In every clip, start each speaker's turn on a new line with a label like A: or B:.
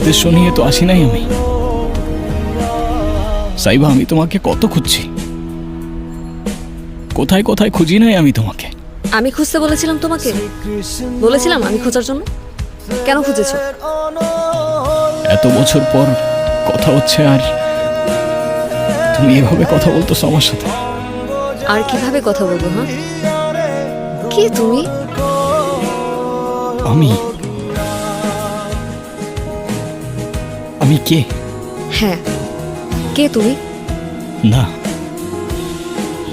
A: উদ্দেশ্য নিয়ে তো আসি নাই আমি। সাইবা, আমি তোমাকে কত খুঁজছি, কোথায় কোথায় খুঁজি নাই আমি তোমাকে।
B: আমি খুঁজতে বলেছিলাম তোমাকে? বলেছিলাম আমি খোঁজার জন্য? কেন খুঁজেছো?
A: এত বছর পর কথা হচ্ছে আর তুমি এভাবে কথা বলতেছো আমার সাথে।
B: আর কিভাবে কথা বলবো? হ্যাঁ, কে তুমি?
A: আমি কে?
B: হ্যাঁ, কে তুমি?
A: না,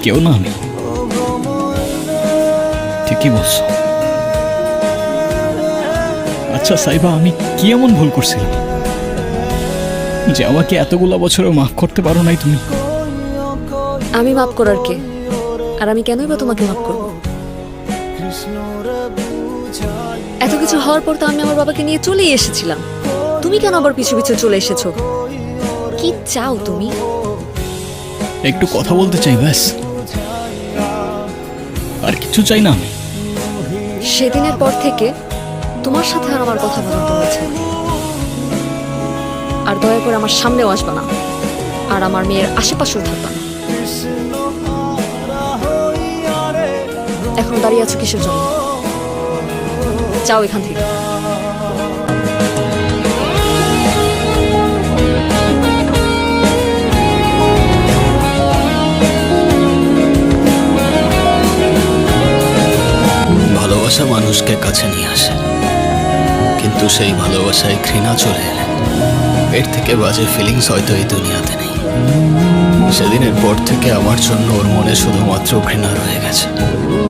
A: কেউ না, আমি। ঠিকই বলছো। আচ্ছা সাইবা, আমি কি এমন ভুল করছিলাম যে আমাকে এতগুলা বছরে মাফ করতে পারো নাই তুমি?
B: আমি মাফ করার কে? আর আমি কেনই বা তোমাকে মাফ করবো? এত কিছু হওয়ার পর তো আমি আমার বাবাকে নিয়ে চলেই এসেছিলাম। তুমি কেন আবার পিছু পিছু চলে এসেছো? কি চাও তুমি?
A: একটু কথা বলতে চাই, ব্যাস। আর কিছু চাই না আমি।
B: সেদিনের পর থেকে তোমার সাথে আর আমার কথা বলতে হয়েছে। আর দয়া করে আমার সামনেও আসবে না, আর আমার মেয়ের আশেপাশেও থাকবে না। এখন দাঁড়িয়ে আছো কিসের জন্য? যাও এখান থেকে।
A: ভালোবাসা মানুষকে কাছে নিয়ে আসে, কিন্তু সেই ভালোবাসায় ঘৃণা চলে এলে এর থেকে বাজে ফিলিংস হয়তো এই দুনিয়াতে নেই। সেদিনের পর থেকে আমার জন্য ওর মনে শুধুমাত্র ঘৃণা রয়ে গেছে।